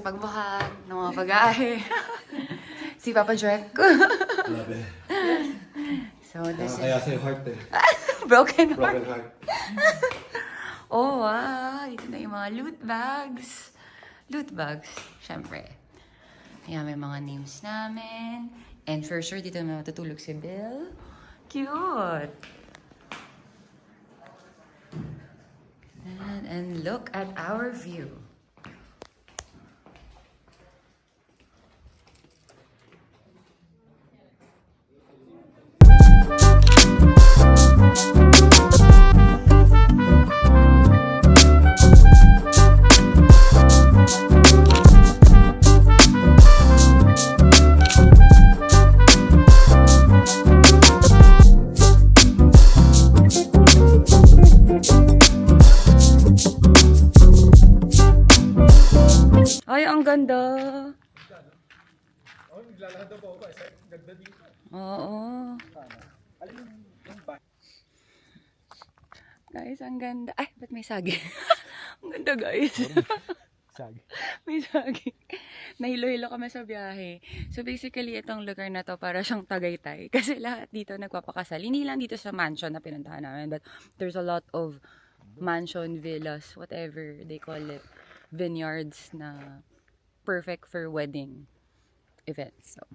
pagbuhat, ng mga pag-aahe. Si Papa Jack. Grabe. So, this is... Kaya sa'yo heart eh. Broken heart. Broken heart. Oh, wow. Ito na yung mga loot bags. Loot bags, syempre. Ayan, may mga names namin. And for sure, dito na matutulog si Bill. Cute! And look at our view. Ay, ang ganda. Oh, naglalakad daw po ako kasi ganda dito. Oo. Guys, ang ganda. Ay, ba't may saging? Ang ganda, guys. Sagi. May saging. Nahilo-hilo kami sa biyahe. So basically, itong lugar na to para siyang Tagaytay. Kasi lahat dito nagpapakasal. Hindi lang dito sa mansion na pinuntahan namin, but there's a lot of mansion, villas, whatever they call it. Vineyards na perfect for wedding events. So,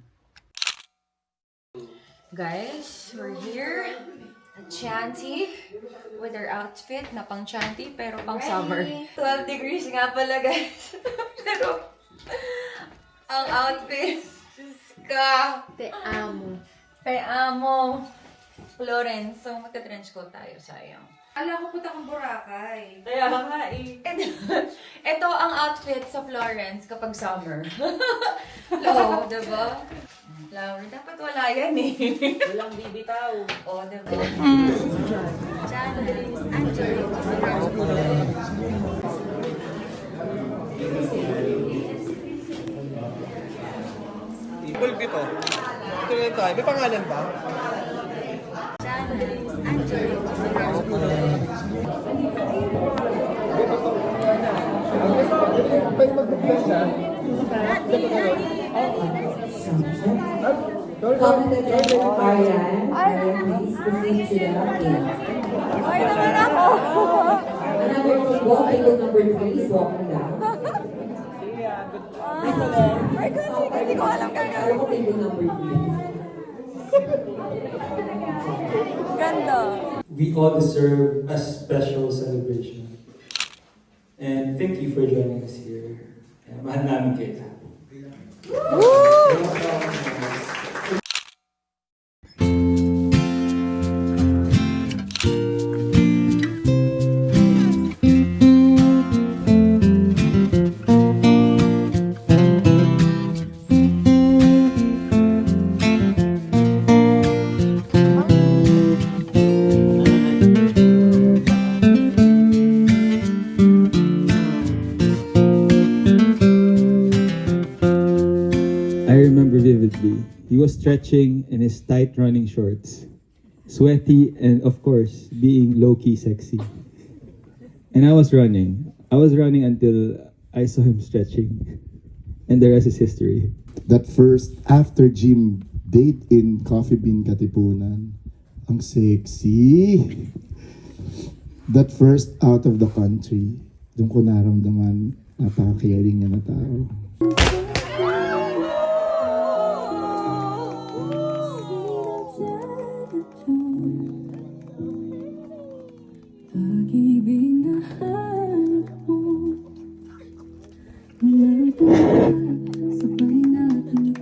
guys, we're here at Chanty with our outfit na pang Chanty pero pang summer. 12 degrees nga pala, guys. Pero ang outfit, Diyos ka. Te amo. Te amo. Florence, so magka-trench coat tayo, sayang. Ala ko punta kang Boracay. Kaya nga eh. Ito ang outfit sa Florence kapag summer. Oo, diba? Flower, dapat wala yan eh. Walang bibitaw. Oo, diba? Janice, Angelo. Bulb ito. Ito lang tayo. May pangalan ba? Janice, Angelo. Pwede mag-bigla siya. Competent Ariane, please proceed to the gate. Ay, naman ako! Another table, table number 3 is walking down. Ay, hindi ko alam gagawin. Ako table number 3. Ganda. We all deserve a special celebration. And thank you for joining us here. Mahal namin kayo. I remember vividly. He was stretching in his tight running shorts, sweaty and of course being low-key sexy. And I was running. I was running until I saw him stretching. And the rest is history. That first after gym date in Coffee Bean Katipunan. Ang sexy. That first out of the country. Doon ko naramdaman napaka-caring niya na tao. Pag-ibig na hanap mo, meron pa sabay natin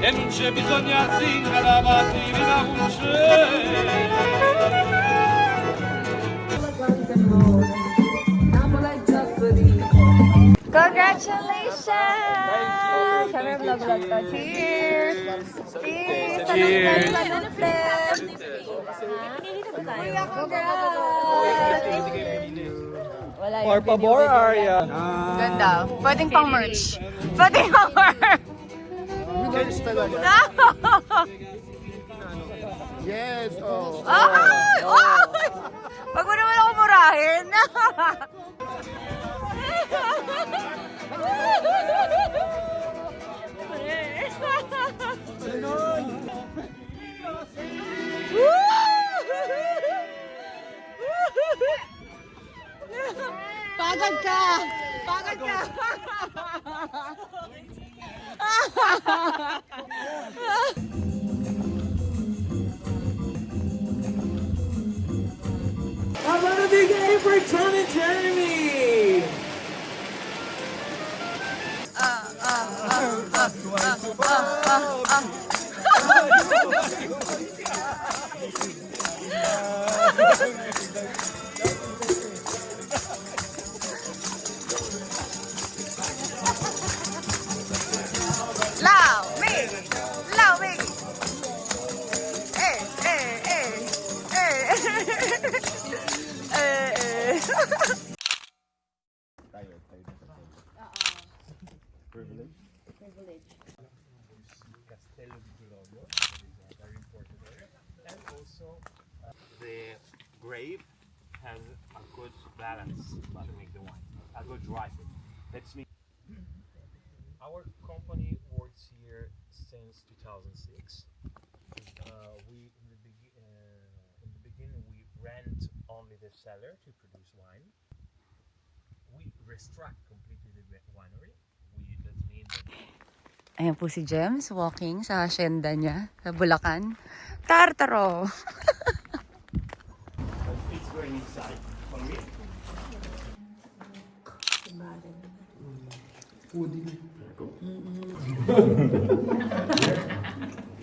E non c'è bisogno zingare la mattina con Congratulations! Siyempre, vlog ka. Cheers! Cheers! Cheers! Kuya, congrats! Por favor, Arya. Ganda. Pwedeng pang merch. Pwedeng pang merch. Yes, talaga. Yes, oh. Ay! Ay! Wag mo naman ako mura. gayahin. Pagod ka! Pagod ka! How about a big A for John and Jeremy? Lawig! The grape has a good balance to make the wine, a good dry fruit. That's me. Our company works here since 2006. We in the beginning we rent only the cellar to produce wine. We restruct completely the winery. That means that Ayan po si Gems walking sa hacienda niya sa Bulacan. Tartaro! it's going inside for me.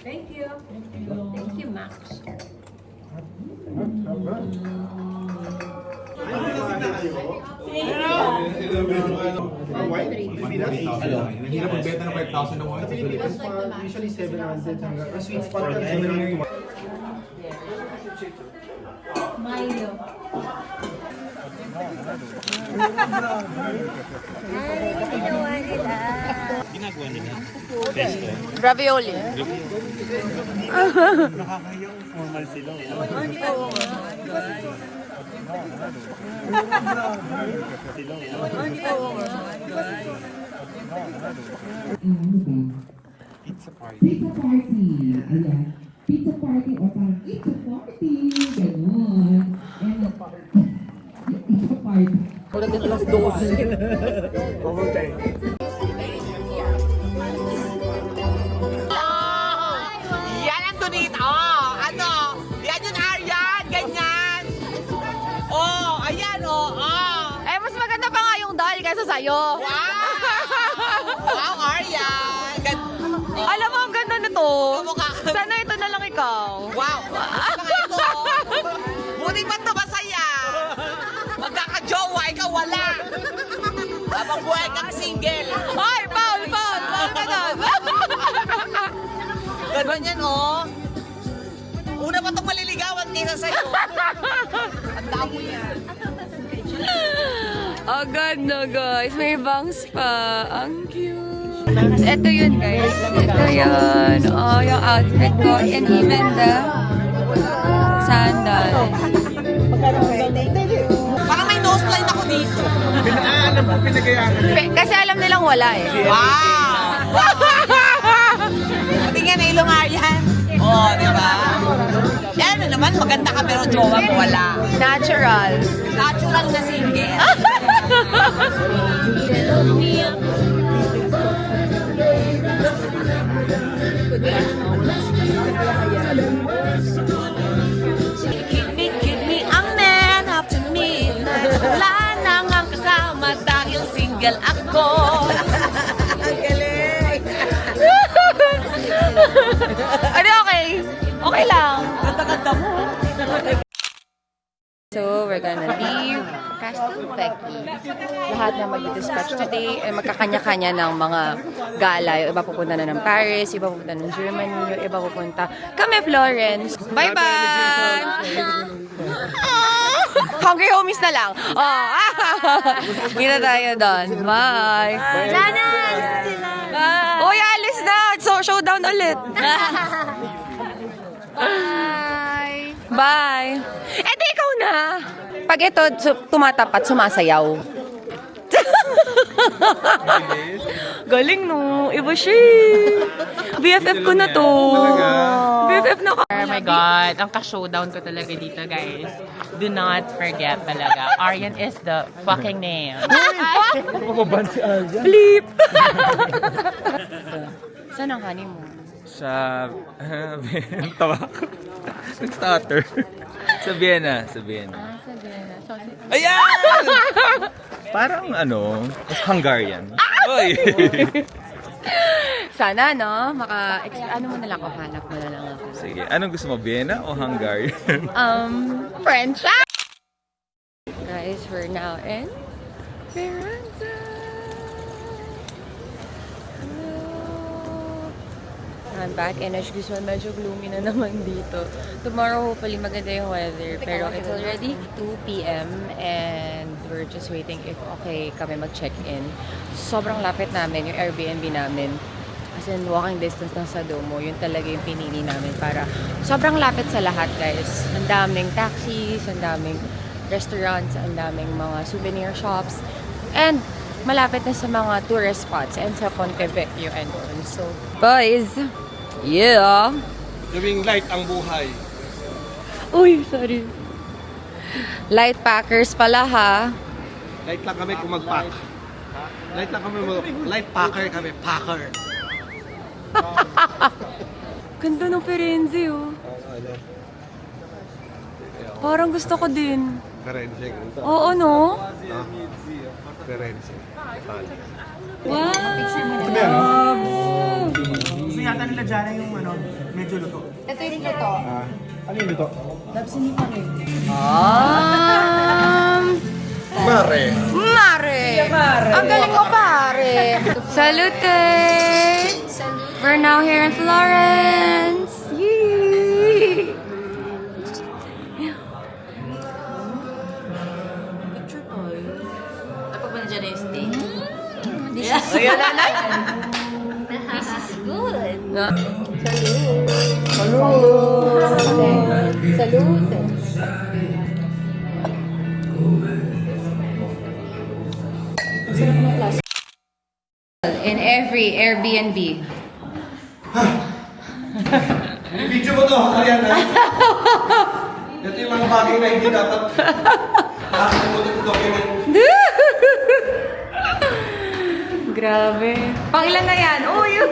Thank you. Thank you, Max. Hirap magbenta ng 5,000 ng wine sa Pilipinas. Usually 700 hanggang sweet spot ka 700. Milo. Ravioli. Pizza party. Ayan. Pizza party o parang it's a party. Ganon. And, it's a party. Yan ang donate. Oh, ano? Yan yung Aryan. Ganyan. Oh, ayan, oh. Eh, mas maganda pa nga yung doll kaysa sa'yo. Wow! Wow, Aryan. Alam mo, ang ganda nito. Kamukha ka. Sana ito na lang ikaw. Wow. Ano nga ito? Buti ba't na masaya? Magkakajowa, ikaw wala. Habang buhay kang single. Ay, Paul ka doon. Ganun yan, oh. Una pa itong maliligawan kaysa sa'yo. Ang damo yan. Ang ganda, guys. May bangs pa. Ang cute. Tapos ito yun, guys. Ito yun. Oh, yung outfit ko. And even the sandal. Parang may nose line ako dito. Pinaalam ko pinagayahan. Kasi alam nilang wala eh. Wow! Pati nga na ilong Aryan. Oh, di ba? Yan naman, maganda ka pero jowa mo wala. Natural. Natural na single. Give me a man after midnight. Wala nang ang kasama dahil single ako. Ang galing. Ano, okay? Okay lang. Ganda-ganda mo. So, we're gonna leave Castle Becky. Lahat na mag-dispatch today ay magkakanya-kanya ng mga gala. Yung iba pupunta na ng Paris, iba pupunta ng Germany, yung iba pupunta kami Florence. Bye-bye! Hungry homies na lang. Oh. Kita tayo doon. Bye! Jana! Sila! Bye! Uy, alis na! So, showdown ulit. Bye! Bye! Eto, ikaw na! Pag ito tumatapat, sumasayaw. Galing, no? Iba siya. BFF ko na to. BFF na ka. Oh my God, ang ka-showdown ko talaga dito, guys. Do not forget talaga. Aryan is the fucking name. Bleep! Saan ang honeymoon? Sa... tawa ko. Nag-stutter. Sa Vienna. Sa Vienna. Sa Vienna. Ayan! Parang ano, mas Hungarian. Oy! Sana, no? Ano mo na lang ako, hanap mo na lang ako. Sige, anong gusto mo, Vienna o Hungarian? French. Guys, we're now in Firenze. Hello. I'm back and as usual, medyo gloomy na naman dito. Tomorrow, hopefully, maganda yung weather. Pero it's already 2 p.m. and we're just waiting if okay kami mag-check-in. Sobrang lapit namin, yung Airbnb namin. As in, walking distance lang sa Domo. Yun talaga yung pinili namin para sobrang lapit sa lahat, guys. Ang daming taxis, ang daming restaurants, ang daming mga souvenir shops. And malapit na sa mga tourist spots and sa Ponte Vecchio and all. So, boys, yeah! Gawing light ang buhay. Uy, sorry. Light packers pala, ha? Light lang kami kung mag-pack. Light lang kami light packer kami. Packer. Ganda ng Firenze, oh. Parang gusto ko din. Firenze. Oo, no? Firenze. Wow! Gusto yata nila dyan yung ano, medyo luto. Ito yung luto. Ano yung luto? Mare. Mare! Ang galing mo, pare! Salute! We're now here in Florence! Yee! Picture tayo. Ay, pag ba na dyan na yung steak? This is good. This is good. Salute. In every Airbnb. Video mo to, Ariana. Ito yung mga bagay na hindi dapat. Nakakalimutan ko document. Grabe. Pangilan na yan? Oh, yun.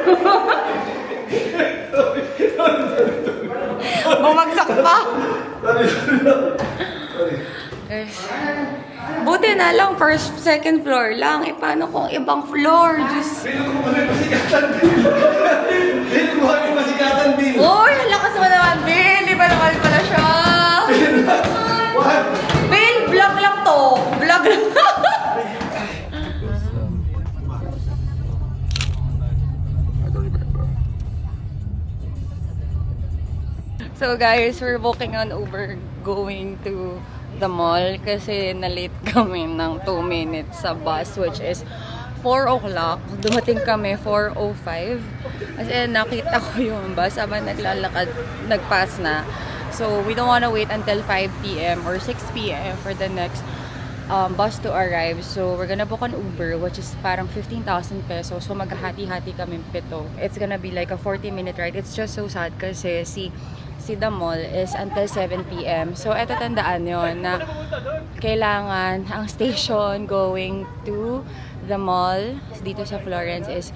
Bumagsak pa. Eh, buti na lang, first, second floor lang. Eh, paano kung ibang floor? Diyos. Bill ko muna yung masigatan, Bill. Bill ko muna yung masigatan, Bill. Uy, lakas mo naman, Bill. Di ba naman pala siya? What? Bill, vlog lang to. Vlog lang. So guys, we're walking on Uber going to the mall kasi na-late kami ng 2 minutes sa bus which is 4 o'clock. Dumating kami 4:05. As in, nakita ko yung bus habang naglalakad, nag-pass na. So we don't wanna wait until 5 p.m. or 6 p.m. for the next bus to arrive. So we're gonna book an Uber which is parang 15,000 pesos. So maghahati-hati kami 7. It's gonna be like a 40-minute ride. It's just so sad kasi si the mall is until 7 p.m. So, eto tandaan yon na kailangan ang station going to the mall dito sa Florence is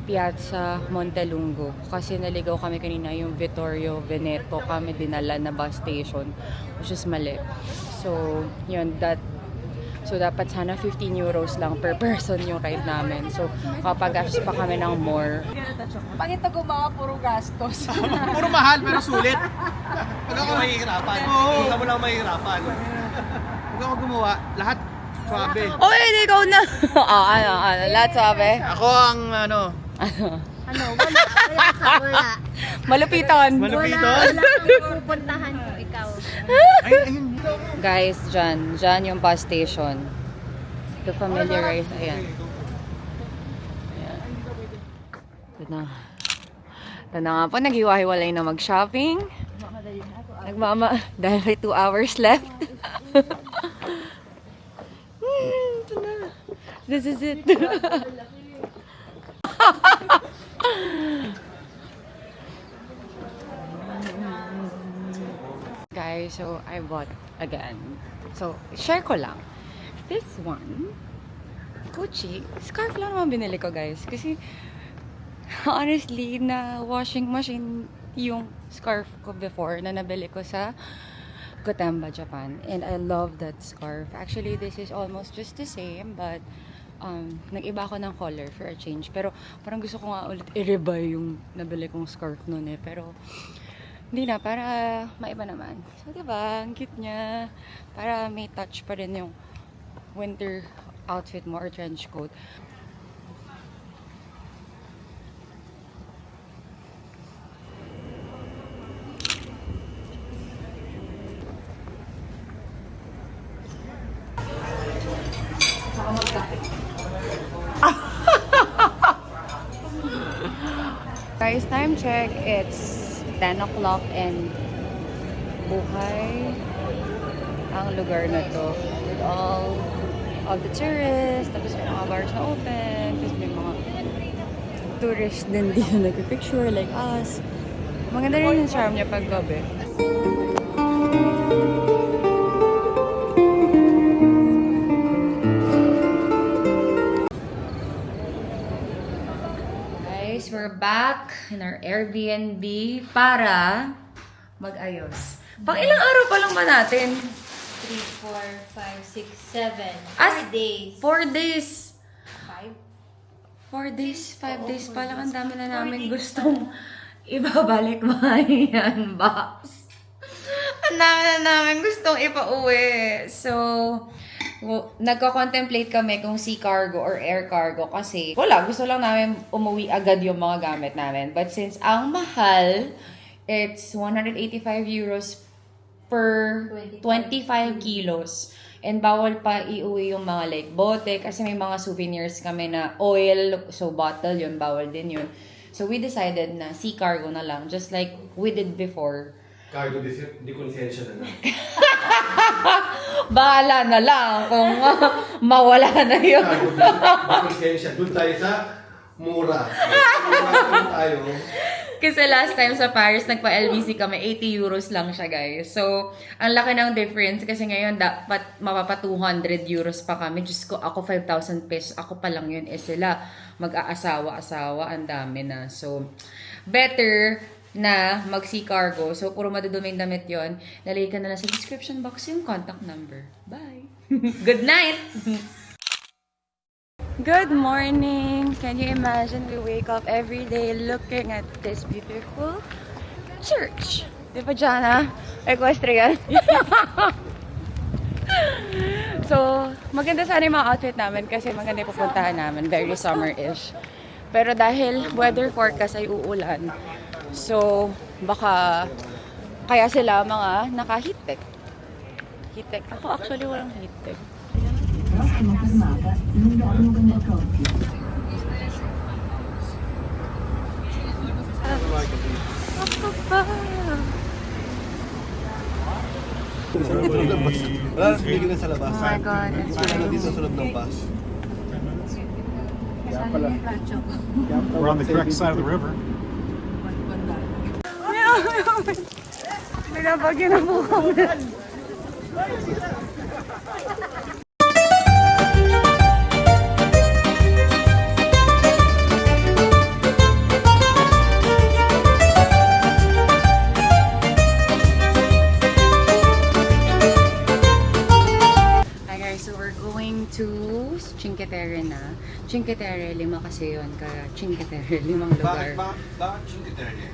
Piazza Montelungo. Kasi naligaw kami kanina yung Vittorio Veneto kami dinala na bus station which is mali. So, yun, so, dapat sana 15 euros lang per person yung ride namin. So, kapagastos pa kami ng more. Pangit na gumawa, puro gastos. Puro mahal pero sulit. Huwag ako mahihirapan. Huwag mo lang mahihirapan. Huwag ako gumawa. Lahat swabe. Oh, ikaw na! ano, lahat sabi? Ako ang ano. Ano, wala. Malupitan. Wala kang pupuntahan kung ikaw. Guys, dyan yung bus station. To familiarize, ayan. Ito na nga po, naghiwa-hiwalay na mag-shopping. Dahil may 2 hours left. Ito na. This is it. Guys, so I bought again. So, share ko lang. This one, Gucci. Scarf lang naman binili ko, guys. Kasi, honestly, na washing machine yung scarf ko before na nabili ko sa Gotemba, Japan. And I love that scarf. Actually, this is almost just the same, but nag-iba ako ng color for a change. Pero parang gusto ko nga ulit i-rebuy yung nabili kong scarf noon eh. Pero hindi na, para maiba naman. So, diba? Ang cute niya. Para may touch pa rin yung winter outfit mo or trench coat. Guys, time check. It's 10 o'clock and buhay ang lugar na to. With all of the tourists. Tapos may mga bars na open. Tapos may mga tourists din dito nagpipicture like us. Maganda rin yung charm niya pag gabi. We're back in our Airbnb para mag-ayos. Pang ilang araw pa lang ba natin? 3, 4, 5, 6, 7. As 4 days. 4 days. 5? 4 days, 5 days pa lang. Ang dami na namin gustong ibabalik mga yan box. Ang dami na namin gustong ipauwi. So, nagko-contemplate kami kung sea cargo or air cargo kasi wala, gusto lang namin umuwi agad yung mga gamit namin. But since ang mahal, it's 185 euros per 25 kilos. And bawal pa iuwi yung mga like bote kasi may mga souvenirs kami na oil, so bottle yun, bawal din yun. So we decided na sea cargo na lang, just like we did before. Cargo, di konsensya na lang. Bahala na lang kung mawala na yun. Cargo, di konsensya. Doon tayo sa mura. Mura tayo. Kasi last time sa Paris, nagpa-LBC kami, 80 euros lang siya, guys. So, ang laki ng difference kasi ngayon dapat mapapa 200 euros pa kami. Diyos ko, ako 5,000 pesos. Ako pa lang yun. Sila mag-aasawa-asawa. Ang dami na. So, better na mag-sea cargo. So, puro maduduming damit yon. Nalagay ka na lang sa description box yung contact number. Bye! Good night! Good morning! Can you imagine we wake up every day looking at this beautiful church? Di ba, Jana? Equestrian. So, maganda sana yung mga outfit namin kasi maganda yung pupuntahan namin. Very summer-ish. Pero dahil weather forecast ay uulan, so, baka kaya sila mga naka-heat-tech. Heat-tech. Ako actually walang heat-tech. Wala, tumigil na sa labas. Oh my God, it's Ano dito raining. sa loob ng bus? We're on the correct side of the river. Binabagyo na po kami. Hi guys, so we're going to Cinque Terre na. Cinque Terre, 5 kasi yun. Kaya Cinque Terre, 5 lugar. Bakit Cinque Terre?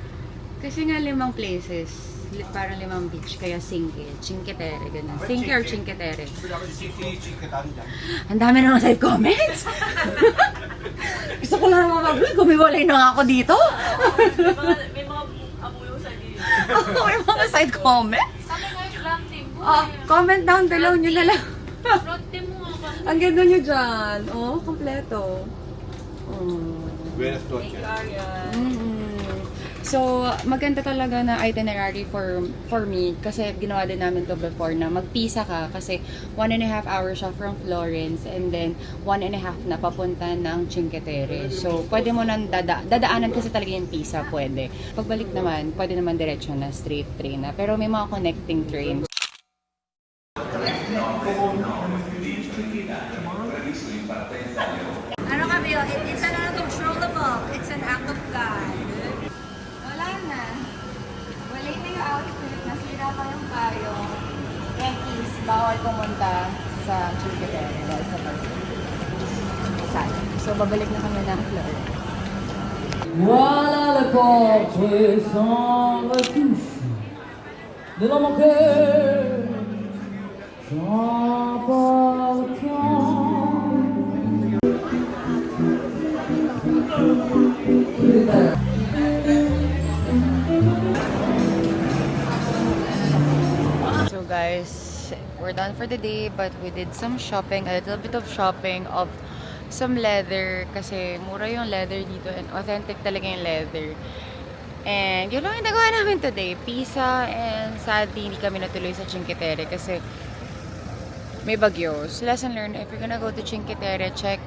Kasi nga 5 places. Parang 5 beach, kaya Cinque Terre, ganun. Cinque or Cinque Terre. Cinque Terre dyan. Ang dami naman side comments! Gusto ko lang naman mag-vlog, gumiwalay na nga ako dito. May mga amulong sa dito. May mga side comments. Sabi nga yung vlog team mo. Comment down below nyo na lang. Vlog team mo nga ba? Ang ganda nyo dyan. Oh, kompleto. Buenas noches. Mm-hmm. So, maganda talaga na itinerary for me kasi ginawa din namin to before na magpisa ka kasi 1.5 hours siya from Florence and then 1.5 na papunta ng Cinque Terre. So, pwede mo nang dadaanan kasi talaga yung Pisa, pwede. Pagbalik naman, pwede naman diretso na straight train na. Pero may mga connecting trains. Ano kami, it's an uncontrollable. It's an act of God. Wala na. Wala na yung outfit. Nasira pa yung kayo. And please, bawal pumunta sa Cinque Terre dahil sa pag-sal. So, babalik na kami ng Florence. Voilà le portrait sans retouche de l'homme cœur sans partant. So guys, we're done for the day but we did some shopping, a little bit of shopping of some leather kasi mura yung leather dito and authentic talaga yung leather. And yun lang yung nagawa namin today, Pisa, and sadly hindi kami natuloy sa Cinque Terre kasi may bagyo. So lesson learned, if you're gonna go to Cinque Terre, check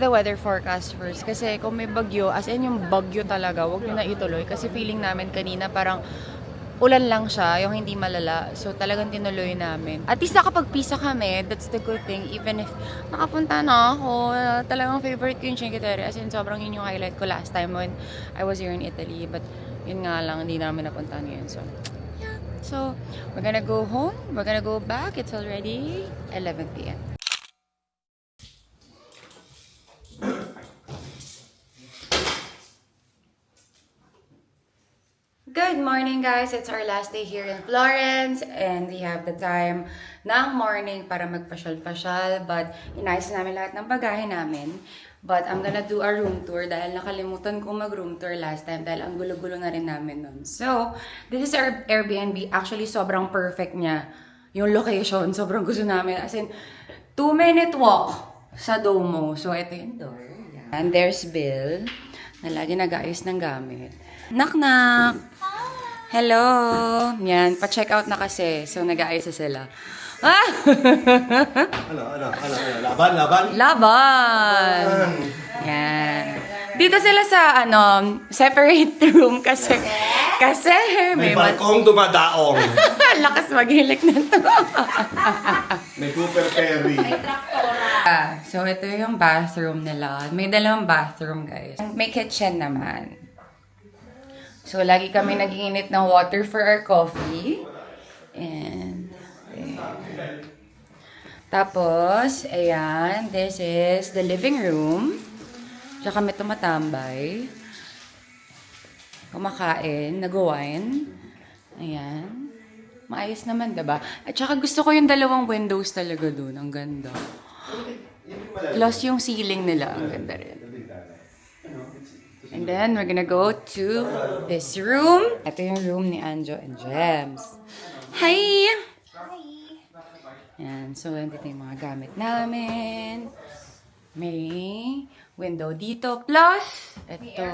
the weather forecast first. Kasi kung may bagyo, as in yung bagyo talaga, huwag nyo na ituloy. Kasi feeling namin kanina parang ulan lang siya, yung hindi malala. So, talagang tinuloy namin. At least nakapag-Pisa kami, that's the good thing. Even if nakapunta na ako, talagang favorite ko yung Cinque Terre. As in, sobrang yun yung highlight ko last time when I was here in Italy. But, yun nga lang, hindi namin napuntahan ngayon. So, yeah. So, we're gonna go home. We're gonna go back. It's already 11 p.m. Good morning guys! It's our last day here in Florence and we have the time ng morning para magpasyal-pasyal but inayos namin lahat ng bagahe namin. But I'm gonna do a room tour dahil nakalimutan ko mag-room tour last time dahil ang gulo-gulo na rin namin nun. So, this is our Airbnb. Actually, sobrang perfect niya. Yung location, sobrang gusto namin. As in, 2-minute walk sa Duomo. So, ito yung door. And there's Bill na lagi nag-aayos ng gamit. Knock-knock! Hello! Yan, pa-check out na kasi. So, nag-aayos na sila. Ah! Ano? Laban? Laban! Yan. Dito sila sa, separate room kasi May balkong dumadaong. lakas maghilik na to. May Cooper Ferry. So, ito yung bathroom nila. May dalawang bathroom, guys. May kitchen naman. So, lagi kami nag-iinit ng water for our coffee. And, ayan. Tapos, ayan, this is the living room. Diyan kami tumatambay. Kumakain, nag-wine. Ayan. Maayos naman, diba? At saka gusto ko yung dalawang windows talaga doon. Ang ganda. Plus yung ceiling nila, ang ganda rin. And then, we're gonna go to this room. Ito yung room ni Anjo and Gems. Hi! Yan. So, dito yung mga gamit namin. May window dito. Plus, ito.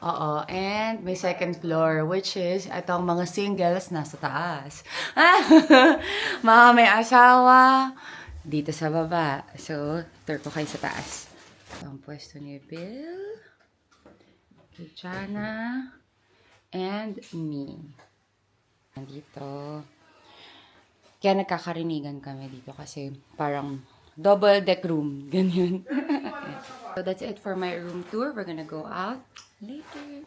Oo. And may second floor, which is itong mga singles nasa taas. Mga may asawa dito sa baba. So, tour ko kayo sa taas. So, ang pwesto ni Bill. Chana and me. Nandito. Kaya nagkakarinigan kami dito kasi parang double deck room. Ganyan. So that's it for my room tour. We're gonna go out later.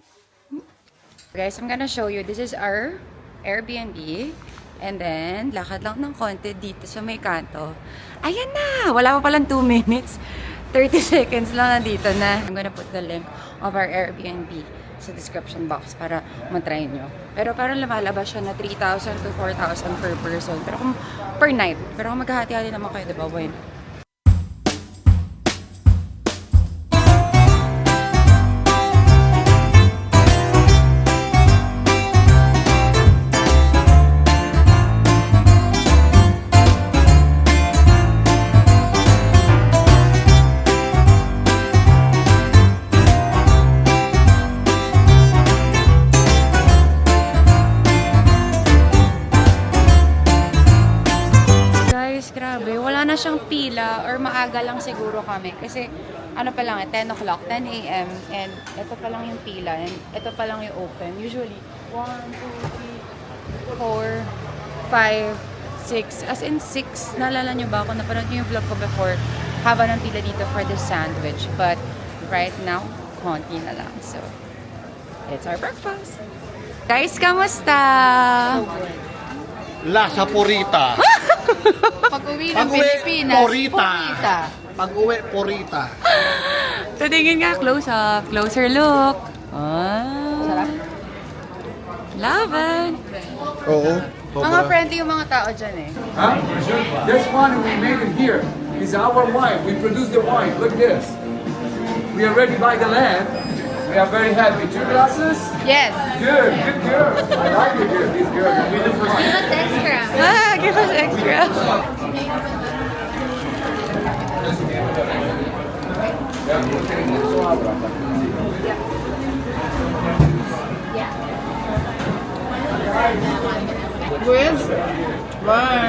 Guys, I'm gonna show you. This is our Airbnb. And then, lakad lang ng konti dito sa may kanto. Ayan na! Wala pa palang 2 minutes. 30 seconds lang nandito na. I'm gonna put the link of our Airbnb sa description box para matry nyo. Pero parang lumalabas siya na 3,000 to 4,000 per person. Pero kung per night. Pero kung maghahati-hati naman kayo, diba? Bueno. guys, grabe. Wala na siyang pila or maaga lang siguro kami. Kasi ano pa lang 10 o'clock, 10 a.m. And ito pa lang yung pila. And ito pa lang yung open. Usually, 1, 2, 3, 4, 5, 6. As in 6. Naalala nyo ba? Kung napanood nyo yung vlog ko before, haba ng pila dito for the sandwich. But right now, konti na lang. So, it's our breakfast. Guys, kamusta? Lasa Purita. Pag-uwi ng Pilipinas, Purita. Pag-uwi, Purita. Tingin nga, close up. Closer look. Sarap. Laban. Oo. Mga friendly yung mga tao dyan eh. Huh? This one we made it here. It's our wine. We produce the wine. Look this. We are ready by the land. We are very happy. 2 glasses? Yes. Good, good girl. I like it here. This girl. Beautiful. Extra. Give us extra. With Sarap.